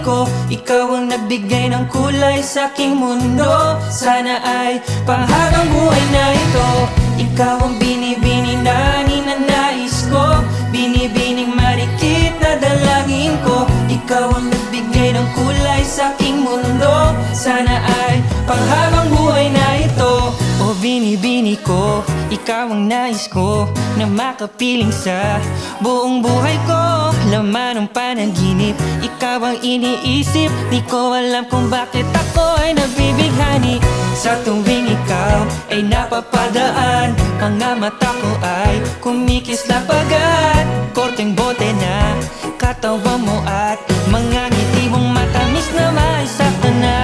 ko. Ikaw ang nagbigay ng kulay sa aking mundo. Sana ay panghabang buhay na ito. Ikaw ang binibini na ninanais ko, binibining marikit na dalangin ko. Ikaw ang nagbigay ng kulay sa aking mundo. Sana ay panghabang buhay na ito. O binibini ko, ikaw ang nais ko na makapiling sa buong buhay ko. Laman ng panaginip, ikaw ang iniisip. Di ko alam kung bakit ako ay nabibighani. Sa tuwing ikaw ay napapadaan, mga mata ko ay kumikis na pagat. Korteng bote na katawan mo at mga ngiti mong matamis na maisakta na.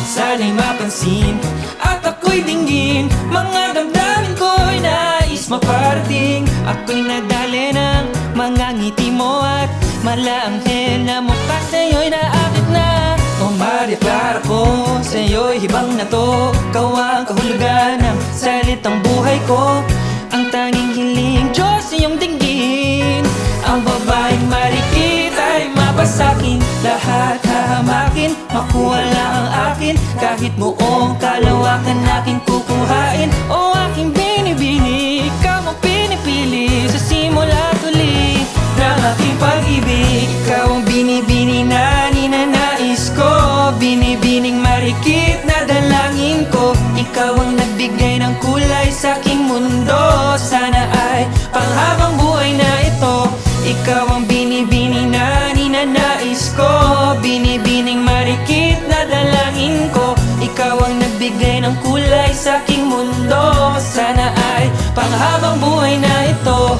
Sana'y mapansin at ako'y dinggin, mga damdamin ko'y nais maparating. Ako'y nadali ng mga ngiti mo at malaanghel na mukha sa'yo'y naakit na. O madeklara ko sa'yo'y hibang na to. Ikaw ang kahulugan ng salitang buhay ko. Ang tanging hiling, Diyos, iyong dinggin. Ang babaeng marikit ay mapasakin. Lahat hahamakin, makuha lang ang akin. Kahit buong kalawakan aking kukuhain. O aking binibini, ikaw ang pinipili sa simula't huli ng aking pag-ibig. Ikaw ang binibini na ninanais ko, binibining marikit na dalangin ko. Ikaw ang nagbigay ng kulay sa aking mundo. Sana ay panghabang buhay na ito. Ikaw ang binibini na ninanais ko, binibining marikit na dalangin ko. Ikaw ang nagbigay ng kulay sa aking mundo. Sana ay panghabang buhay na ito.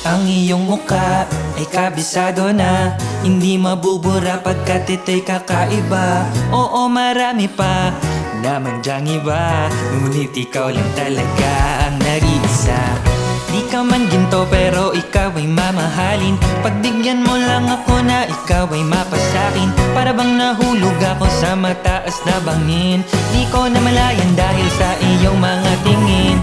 Ang iyong muka ay kabisado na, hindi mabubura pagkat ito'y kakaiba. Oo, marami pa naman dyang iba, ngunit ikaw lang talaga ang nag-iisa. Di ka man ginto pero ikaw ay mamahalin. Pagbigyan mo lang ako na ikaw ay mapasakin. Para bang nahulog ako sa mataas na bangin. Di ko na malayan dahil sa iyong mga tingin.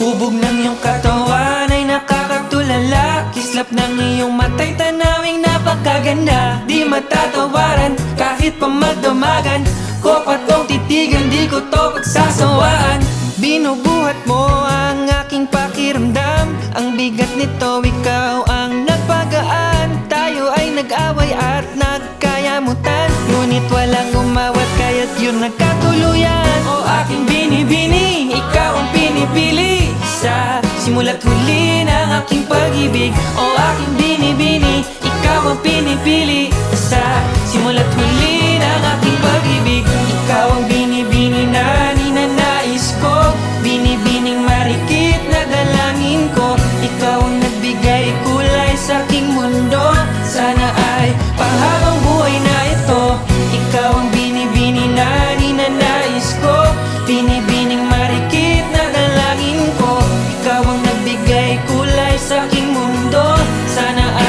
Hubog ng iyong katawan ay nakakatulala. Kislap ng iyong mata'y tanawing napakaganda. Di matatawaran kahit pa magdamagan. Ko pa tong titigan, di ko to pagsasawaan. Binubuhat mo ang aking pakiramdam. Ang bigat nito, ikaw ang nagpagaan. Tayo ay nag-away at nagkayamutan, ngunit walang umawat kaya't yun nagkatuluyan. O aking binibini, ikaw ang pinipili sa simula't huli ng aking pag-ibig. O aking binibini, ikaw ang pinipili sa simula't huli ng aking pag-ibig. Ikaw ang binibini na ninanais ko, binibining marikit na dalangin ko. Ikaw ang nagbigay kulay sa aking mundo. Sana ay panghabang buhay na ito. Ikaw ang binibini na ninanais ko, binibining marikit na dalangin ko. Ikaw ang nagbigay kulay sa aking mundo. Sana ay